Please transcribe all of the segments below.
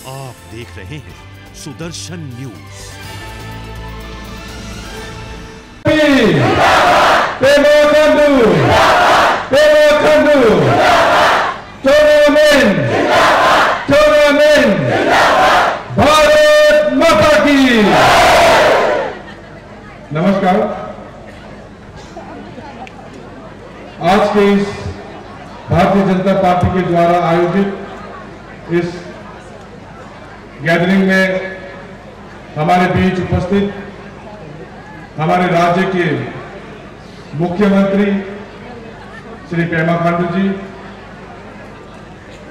आप देख रहे हैं सुदर्शन न्यूज। भारत माता की। नमस्कार। आज के इस भारतीय जनता पार्टी के द्वारा आयोजित इस गैदरिंग में हमारे बीच उपस्थित हमारे राज्य के मुख्यमंत्री श्री पेमा खांडू जी,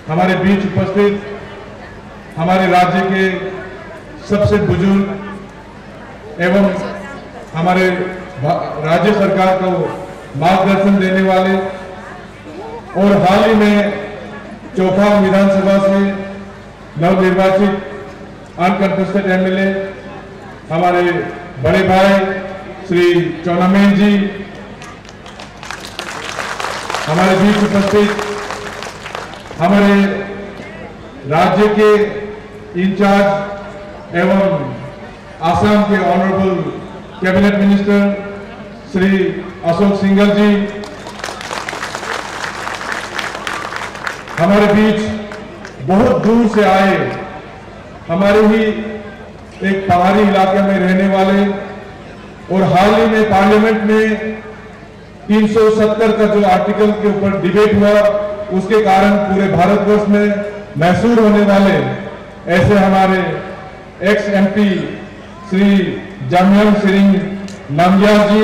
हमारे बीच उपस्थित हमारे राज्य के सबसे बुजुर्ग एवं हमारे राज्य सरकार को मार्गदर्शन देने वाले और हाल ही में चौखाम विधानसभा से नवनिर्वाचित अनकंटेस्टेड एमएलए हमारे बड़े भाई श्री चौनामेन जी, हमारे बीच उपस्थित हमारे राज्य के इंचार्ज एवं आसाम के honourable cabinet minister Shri Ashok Singhal ji, हमारे बीच बहुत दूर से आए हमारे ही एक पहाड़ी इलाके में रहने वाले और हाल ही में पार्लियामेंट में 370 का जो आर्टिकल के ऊपर डिबेट हुआ उसके कारण पूरे भारतवर्ष में मशहूर होने वाले ऐसे हमारे एक्स एमपी श्री जामयांग सेरिंग नामग्याल जी,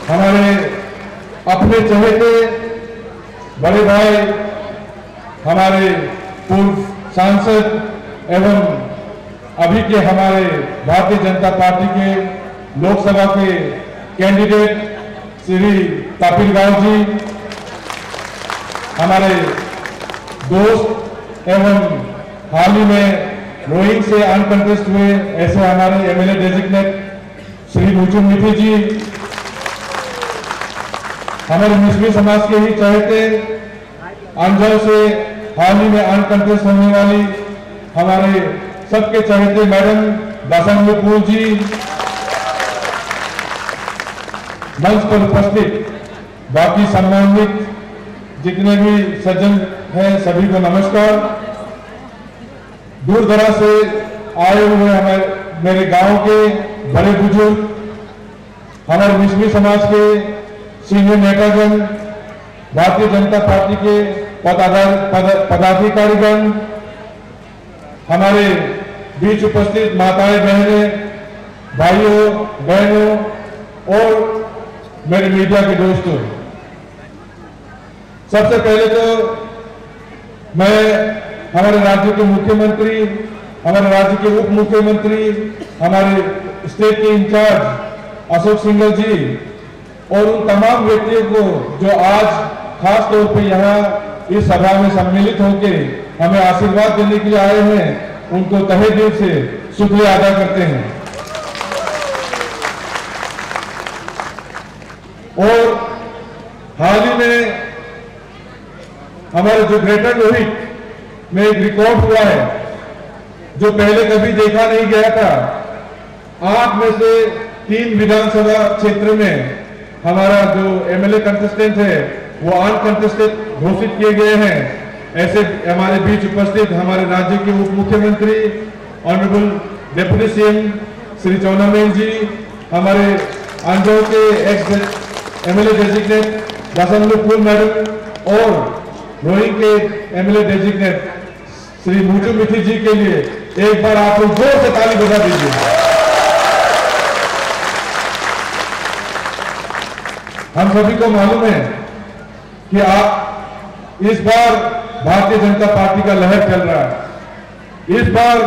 हमारे अपने चहेते बड़े भाई हमारे पूर्व सांसद एवं अभी के हमारे भारतीय जनता पार्टी के लोकसभा के कैंडिडेट श्री तापिर गाव जी, हमारे दोस्त एवं हाल ही में रोइंग से अनकंटेस्ट हुए ऐसे हमारे एमएलए डेजिग्नेट श्री मुचु मिथि जी, हमारे मुस्लिम समाज के ही चहेते अंजल से हाल ही में अनकंटेस्ट होने वाली हमारे सबके चहेते मैडम दासांगपुर जी, मंच पर उपस्थित बाकी सम्मानित जितने भी सज्जन हैं सभी को नमस्कार। दूर दराज से आए हुए हमारे मेरे गांव के बड़े बुजुर्ग, हमारे मुस्लिम समाज के सीनियर नेतागण, भारतीय जनता पार्टी के पदाधिकारीगण, हमारे बीच उपस्थित माताएं बहनें, भाइयों बहनों और मेरे मीडिया के दोस्तों, सबसे पहले तो मैं हमारे राज्य के मुख्यमंत्री, हमारे राज्य के उप मुख्यमंत्री, हमारे स्टेट के इंचार्ज अशोक सिंघल जी और उन तमाम व्यक्तियों को जो आज खास तौर पे यहाँ इस सभा में सम्मिलित होकर हमें आशीर्वाद देने के लिए आए हैं, उनको तहे दिल से शुक्रिया अदा करते हैं। और हाल ही में हमारे जो ग्रेटर लोहित में एक रिकॉर्ड हुआ है जो पहले कभी देखा नहीं गया था। 8 में से 3 विधानसभा क्षेत्र में हमारा जो एमएलए कंटेस्टेंट है वो अनकंटेस्टेड घोषित किए गए हैं। ऐसे हमारे बीच उपस्थित हमारे राज्य के उप मुख्यमंत्री ऑनरेबल डिप्टी सीएम श्री चौनामेन जी, हमारे अंजौ के एक्स एमएलए डेजिग्नेट दासांगपुर मैडम और रोइंग के एमएलए डेजिग्नेट श्री मुचु मिथि जी के लिए एक बार आप लोग जोर से ताली बजा दीजिए। हम सभी को मालूम है कि आप इस बार भारतीय जनता पार्टी का लहर चल रहा है, इस बार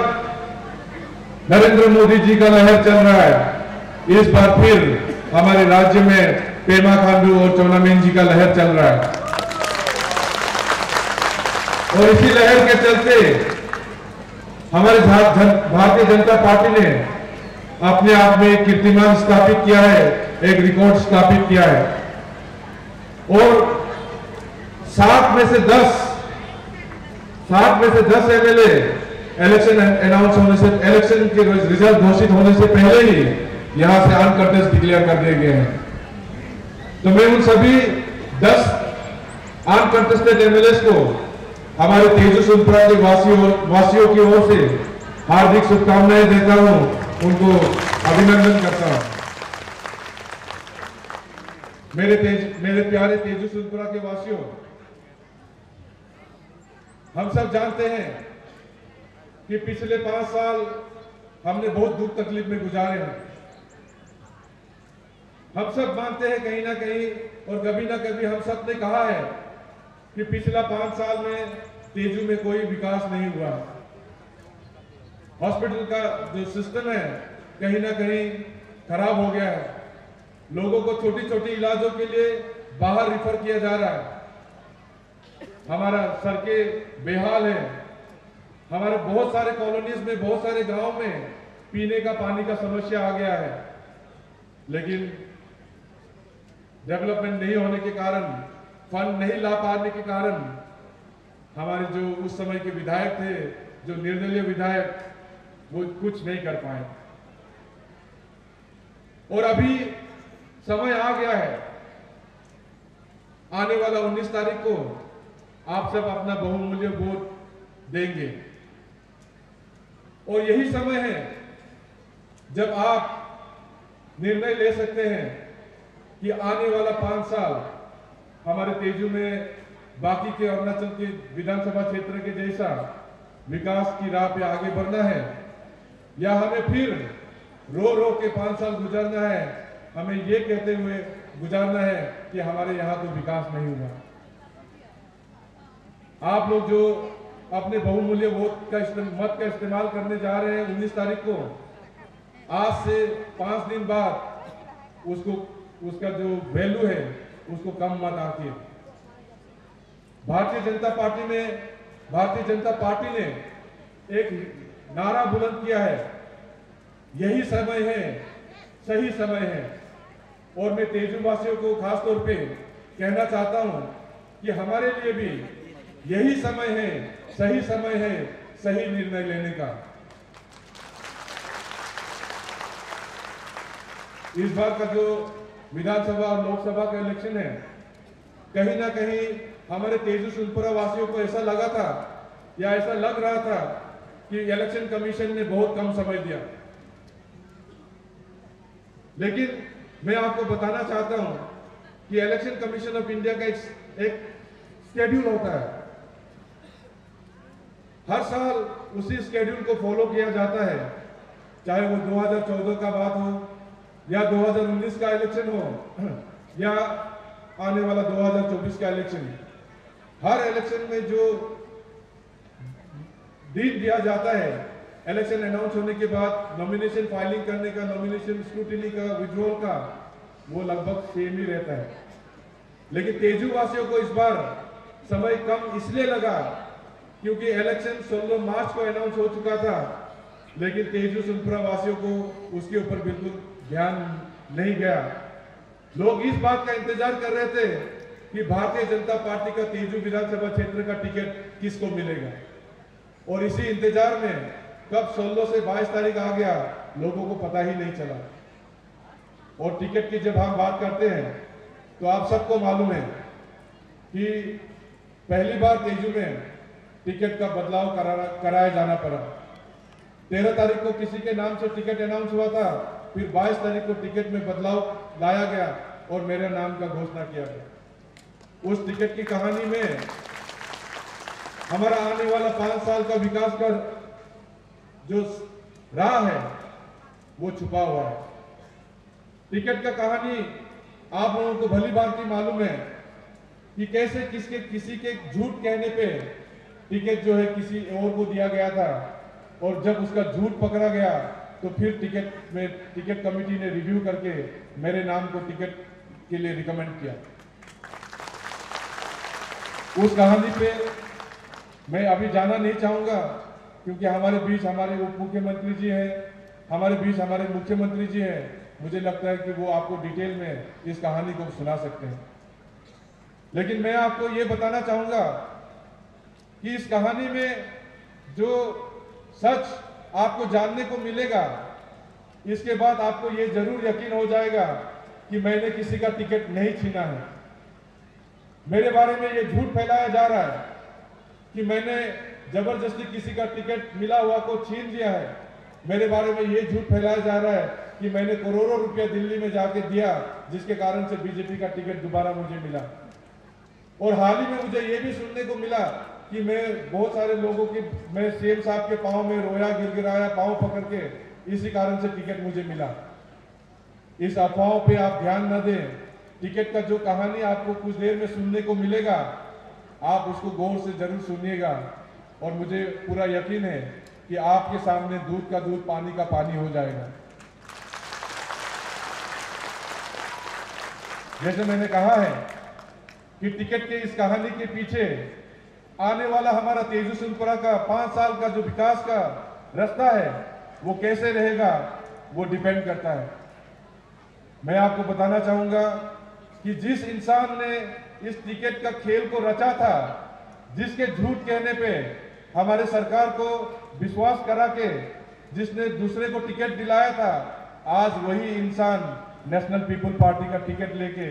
नरेंद्र मोदी जी का लहर चल रहा है, इस बार फिर हमारे राज्य में पेमा खांडू और चौनामेन जी का लहर चल रहा है। और इसी लहर के चलते हमारे भारतीय जनता पार्टी ने अपने आप में एक कीर्तिमान स्थापित किया है, एक रिकॉर्ड स्थापित किया है और 7 में से 10 7 में से 10 एमएलए इलेक्शन अनाउंस होने से, इलेक्शन के रिजल्ट घोषित होने से पहले ही यहां से अनकंटेस्ट डिक्लेयर कर दिए गए हैं। तो मैं उन सभी 10 अनकंटेस्टेड एमएलए को हमारे तेजू सुनपुरा के वासियों की ओर से हार्दिक शुभकामनाएं देता हूं, उनको अभिनंदन करता हूं। मेरे प्यारे तेजू सुनपुरा के वासियों, हम सब जानते हैं कि पिछले 5 साल हमने बहुत दुख तकलीफ में गुजारे हैं। हम सब मानते हैं कहीं ना कहीं और कभी ना कभी हम सब ने कहा है कि पिछला 5 साल में तेजू में कोई विकास नहीं हुआ। हॉस्पिटल का जो सिस्टम है कहीं ना कहीं खराब हो गया है। लोगों को छोटी छोटी इलाजों के लिए बाहर रिफर किया जा रहा है। हमारा सड़कें बेहाल है। हमारे बहुत सारे कॉलोनीज में, बहुत सारे गांव में पीने का पानी का समस्या आ गया है। लेकिन डेवलपमेंट नहीं होने के कारण, फंड नहीं ला पाने के कारण हमारे जो उस समय के विधायक थे, जो निर्दलीय विधायक, वो कुछ नहीं कर पाए। और अभी समय आ गया है, आने वाला 19 तारीख को आप सब अपना बहुमूल्य वोट देंगे और यही समय है जब आप निर्णय ले सकते हैं कि आने वाला 5 साल हमारे तेजू में बाकी के अरुणाचल के विधानसभा क्षेत्र के जैसा विकास की राह पे आगे बढ़ना है या हमें फिर रो रो के 5 साल गुजारना है, हमें ये कहते हुए गुजारना है कि हमारे यहाँ तो विकास नहीं हुआ। आप लोग जो अपने बहुमूल्य वोट का मत का इस्तेमाल करने जा रहे हैं 19 तारीख को, आज से 5 दिन बाद उसका जो वैल्यू है उसको कम मत आके। भारतीय जनता पार्टी ने एक नारा बुलंद किया है, यही समय है, सही समय है। और मैं तेजू वासियों को खास तौर पे कहना चाहता हूं कि हमारे लिए भी यही समय है, सही समय है, सही निर्णय लेने का। इस बार का जो विधानसभा और लोकसभा का इलेक्शन है, कहीं ना कहीं हमारे तेजू सुनपुरा वासियों को ऐसा लगा था या ऐसा लग रहा था कि इलेक्शन कमीशन ने बहुत कम समय दिया। लेकिन मैं आपको बताना चाहता हूं कि इलेक्शन कमीशन ऑफ इंडिया का एक शेड्यूल होता है। हर साल उसी शेड्यूल को फॉलो किया जाता है, चाहे वो 2014 का बात हो या 2019 का इलेक्शन हो या आने वाला 2024 का इलेक्शन। हर इलेक्शन में जो दिन दिया जाता है, इलेक्शन अनाउंस होने के बाद नॉमिनेशन फाइलिंग करने का, नॉमिनेशन स्क्रूटिनी का, विड्रॉल का, वो लगभग सेम ही रहता है। लेकिन तेजू वासियों को इस बार समय कम इसलिए लगा क्योंकि इलेक्शन 16 मार्च को अनाउंस हो चुका था, लेकिन तेजू सुनपुरा वासियों को उसके ऊपर बिल्कुल ध्यान नहीं गया। लोग इस बात का इंतजार कर रहे थे कि भारतीय जनता पार्टी का तेजू विधानसभा क्षेत्र का टिकट किसको मिलेगा, और इसी इंतजार में कब 16 से 22 तारीख आ गया, लोगों को पता ही नहीं चला। और टिकट की जब हम बात करते हैं तो आप सबको मालूम है कि पहली बार तेजू में टिकट का बदलाव कराया जाना पड़ा। 13 तारीख को किसी के नाम से टिकट अनाउंस हुआ था, फिर 22 तारीख को टिकट में बदलाव लाया गया और मेरे नाम का घोषणा किया गया। उस टिकट की कहानी में हमारा आने वाला 5 साल का विकास का जो राह है वो छुपा हुआ है। टिकट का कहानी आप लोगों को भली भांति मालूम है कि कैसे किसी के झूठ कहने पे टिकट जो है किसी और को दिया गया था, और जब उसका झूठ पकड़ा गया तो फिर टिकट कमेटी ने रिव्यू करके मेरे नाम को टिकट के लिए रिकमेंड किया। उस कहानी पे मैं अभी जाना नहीं चाहूंगा क्योंकि हमारे बीच हमारे उप मुख्यमंत्री जी हैं, हमारे बीच हमारे मुख्यमंत्री जी हैं। मुझे लगता है कि वो आपको डिटेल में इस कहानी को सुना सकते हैं। लेकिन मैं आपको ये बताना चाहूंगा कि इस कहानी में जो सच आपको जानने को मिलेगा, इसके बाद आपको ये जरूर यकीन हो जाएगा कि मैंने किसी का टिकट नहीं छीना है। मेरे बारे में ये झूठ फैलाया जा रहा है कि मैंने जबरदस्ती किसी का टिकट मिला हुआ को छीन लिया है। मेरे बारे में ये झूठ फैलाया जा रहा है कि मैंने करोड़ों रुपया दिल्ली में जाके दिया, जिसके कारण से बीजेपी का टिकट दोबारा मुझे मिला। और हाल ही में मुझे ये भी सुनने को मिला कि मैं बहुत सारे लोगों की मैं सीएम साहब के पांव में रोया, गिड़गिड़ाया, पांव पकड़ के, इसी कारण से टिकट मुझे मिला। इस अफवाहों पे आप ध्यान न दें। टिकट का जो कहानी आपको कुछ देर में सुनने को मिलेगा, आप उसको गौर से जरूर सुनिएगा। और मुझे पूरा यकीन है कि आपके सामने दूध का दूध, पानी का पानी हो जाएगा। जैसे मैंने कहा है कि टिकट के इस कहानी के पीछे आने वाला हमारा तेजू-सुनपुरा का 5 साल का जो विकास का रास्ता है, वो कैसे रहेगा, वो डिपेंड करता है। मैं आपको बताना चाहूंगा कि जिस इंसान ने इस टिकट का खेल को रचा था, जिसके झूठ कहने पे हमारे सरकार को विश्वास करा के जिसने दूसरे को टिकट दिलाया था, आज वही इंसान नेशनल पीपल पार्टी का टिकट लेके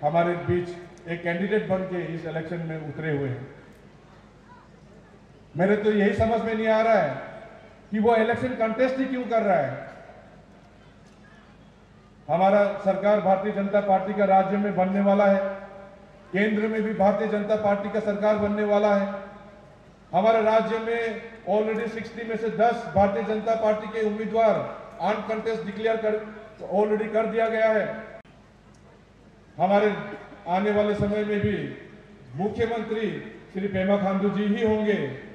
हमारे बीच एक कैंडिडेट बन के इस इलेक्शन में उतरे हुए हैं। मेरे तो यही समझ में नहीं आ रहा है कि वो इलेक्शन कंटेस्ट ही क्यों कर रहा है। हमारा सरकार भारतीय जनता पार्टी का राज्य में बनने वाला है, केंद्र में भी भारतीय जनता पार्टी का सरकार बनने वाला है। हमारे राज्य में ऑलरेडी 60 में से 10 भारतीय जनता पार्टी के उम्मीदवार अनकंटेस्ट डिक्लेयर ऑलरेडी कर दिया गया है। हमारे आने वाले समय में भी मुख्यमंत्री श्री पेमा खांडू जी ही होंगे।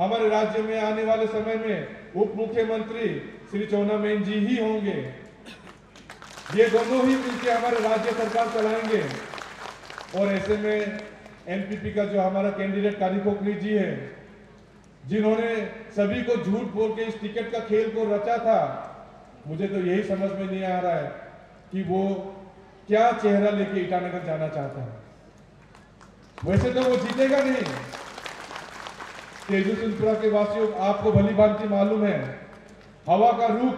हमारे राज्य में आने वाले समय में उप मुख्यमंत्री श्री चौना मेन जी ही होंगे। ये दोनों ही मिलकर हमारे राज्य सरकार चलाएंगे। और ऐसे में एनपीपी का जो हमारा कैंडिडेट काली कोकली जी है, जिन्होंने सभी को झूठ बोल के इस टिकट का खेल को रचा था, मुझे तो यही समझ में नहीं आ रहा है कि वो क्या चेहरा लेके ईटानगर जाना चाहता है। वैसे तो वो जीतेगा नहीं। तेजू-सुनपुरा के वासियों, आपको भली भांति मालूम है, हवा का रुख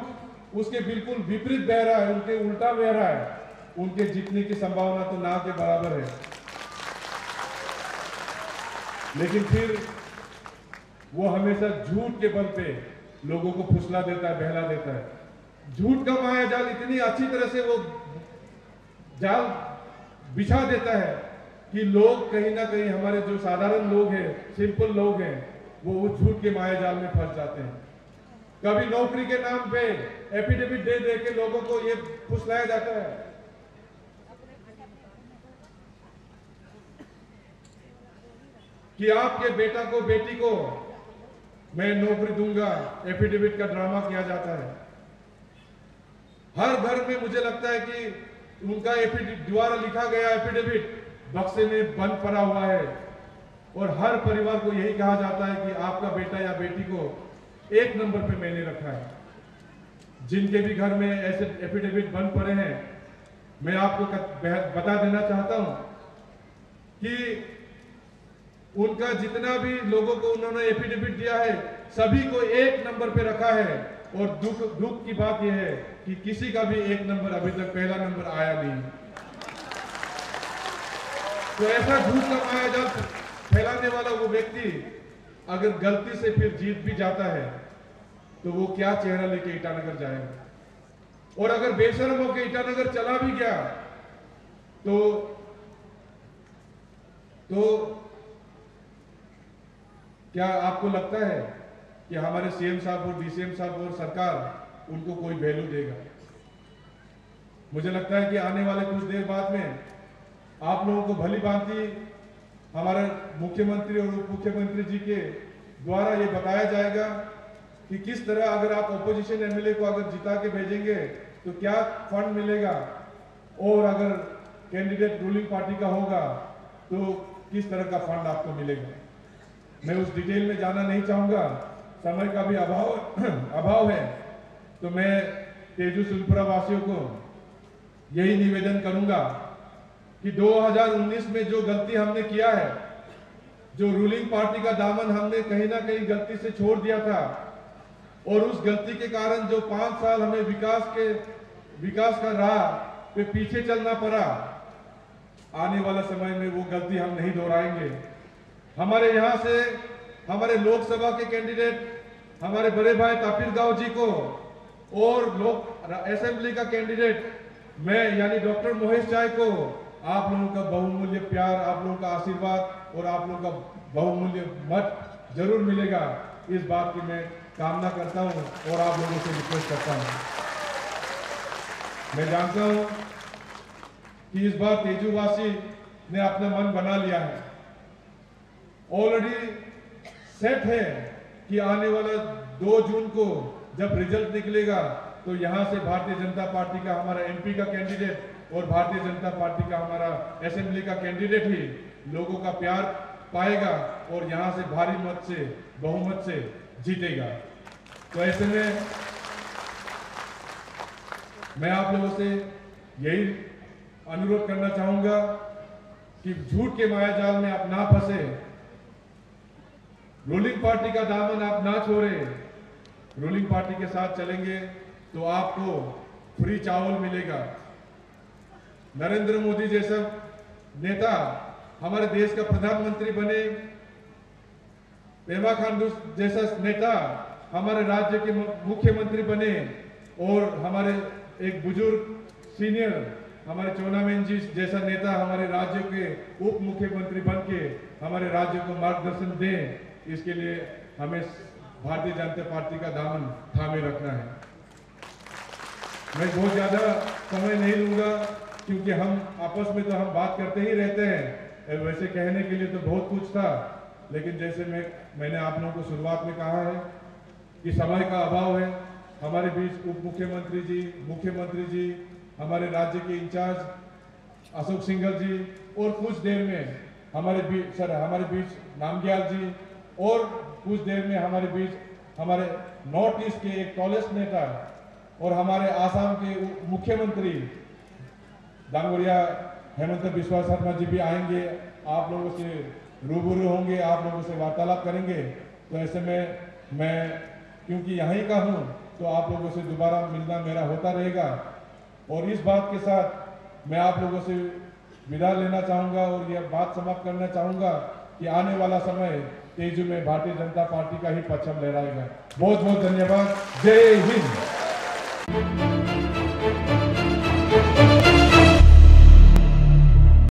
उसके बिल्कुल विपरीत बह रहा है, उनके उल्टा बह रहा है। उनके जीतने की संभावना तो ना के बराबर है। लेकिन फिर वो हमेशा झूठ के बल पे लोगों को फुसला देता है, बहला देता है। झूठ का माया जाल इतनी अच्छी तरह से वो जाल बिछा देता है कि लोग कहीं ना कहीं, हमारे जो साधारण लोग हैं, सिंपल लोग हैं, वो उस झूठ के माया जाल में फंस जाते हैं। कभी नौकरी के नाम पे एफिडेविट दे दे के लोगों को ये फुसलाया जाता है कि आपके बेटा को, बेटी को मैं नौकरी दूंगा। एफिडेविट का ड्रामा किया जाता है। हर घर में मुझे लगता है कि उनका द्वारा लिखा गया एफिडेविट बक्से में बंद पड़ा हुआ है। और हर परिवार को यही कहा जाता है कि आपका बेटा या बेटी को 1 नंबर पे मैंने रखा है। जिनके भी घर में ऐसे एफिडेविट बंद पड़े हैं, मैं आपको बता देना चाहता हूं कि उनका जितना भी लोगों को उन्होंने एफिडेविट दिया है, सभी को 1 नंबर पे रखा है। और दुख की बात यह है कि किसी का भी 1 नंबर अभी तक, पहला नंबर आया नहीं। तो ऐसा झूठ का मायाजाल फैलाने वाला वो व्यक्ति अगर गलती से फिर जीत भी जाता है, तो वो क्या चेहरा लेके ईटानगर जाएगा। और अगर बेशर्म होकर ईटानगर चला भी गया तो क्या आपको लगता है कि हमारे सीएम साहब और डीसीएम साहब और सरकार उनको कोई वैल्यू देगा? मुझे लगता है कि आने वाले कुछ देर बाद में आप लोगों को भली भांति हमारे मुख्यमंत्री और उप मुख्यमंत्री जी के द्वारा ये बताया जाएगा कि किस तरह अगर आप ऑपोजिशन एमएलए को अगर जिता के भेजेंगे तो क्या फंड मिलेगा, और अगर कैंडिडेट रूलिंग पार्टी का होगा तो किस तरह का फंड आपको मिलेगा। मैं उस डिटेल में जाना नहीं चाहूंगा, समय का भी अभाव है। तो मैं तेजू-सुनपुरा वासियों को यही निवेदन करूंगा कि 2019 में जो गलती हमने किया है, जो रूलिंग पार्टी का दामन हमने कहीं ना कहीं गलती से छोड़ दिया था, और उस गलती के कारण जो 5 साल हमें विकास का राह पे पीछे चलना पड़ा, आने वाला समय में वो गलती हम नहीं दोहराएंगे। हमारे यहाँ से हमारे लोकसभा के कैंडिडेट हमारे बड़े भाई तापिर गांव जी को और असेंबली का कैंडिडेट मैं यानी डॉक्टर मोहेश चाय को आप लोगों का बहुमूल्य प्यार, आप लोगों का आशीर्वाद और आप लोगों का बहुमूल्य मत जरूर मिलेगा, इस बात की मैं कामना करता हूं और आप लोगों से रिक्वेस्ट करता हूं। मैं जानता हूं कि इस बार तेजूवासी ने अपना मन बना लिया है, ऑलरेडी सेट है कि आने वाला 2 जून को जब रिजल्ट निकलेगा तो यहां से भारतीय जनता पार्टी का हमारा एमपी का कैंडिडेट और भारतीय जनता पार्टी का हमारा असेंबली का कैंडिडेट ही लोगों का प्यार पाएगा और यहां से भारी मत से, बहुमत से जीतेगा। तो ऐसे में मैं आप लोगों से यही अनुरोध करना चाहूंगा कि झूठ के मायाजाल में आप ना फंसे, रूलिंग पार्टी का दामन आप ना छोड़े। रूलिंग पार्टी के साथ चलेंगे तो आपको फ्री चावल मिलेगा। नरेंद्र मोदी जैसा नेता हमारे देश का प्रधानमंत्री बने, पेमा खांडू जैसा नेता हमारे राज्य के मुख्यमंत्री बने और हमारे एक बुजुर्ग सीनियर हमारे चोनामेन जी जैसा नेता हमारे राज्य के उप मुख्यमंत्री बन के हमारे राज्य को मार्गदर्शन दें, इसके लिए हमें भारतीय जनता पार्टी का दामन थामे रखना है। मैं बहुत ज्यादा समय नहीं लूंगा क्योंकि हम आपस में तो हम बात करते ही रहते हैं, वैसे कहने के लिए तो बहुत कुछ था, लेकिन जैसे मैंने आप लोगों को शुरुआत में कहा है कि समय का अभाव है। हमारे बीच उप मुख्यमंत्री जी, मुख्यमंत्री जी, हमारे राज्य के इंचार्ज अशोक सिंघल जी और कुछ देर में हमारे बीच नामग्याल जी और कुछ देर में हमारे बीच हमारे नॉर्थ ईस्ट के एक टॉलेस्ट नेता और हमारे आसाम के मुख्यमंत्री डांगोरिया हेमंत बिस्वा शर्मा जी भी आएंगे, आप लोगों से रूबरू होंगे, आप लोगों से वार्तालाप करेंगे। तो ऐसे में मैं क्योंकि यहीं का हूं तो आप लोगों से दोबारा मिलना मेरा होता रहेगा और इस बात के साथ मैं आप लोगों से विदा लेना चाहूंगा और यह बात समाप्त करना चाहूंगा कि आने वाला समय तेजू में भारतीय जनता पार्टी का ही परचम लहराएगा। बहुत बहुत धन्यवाद। जय हिंद।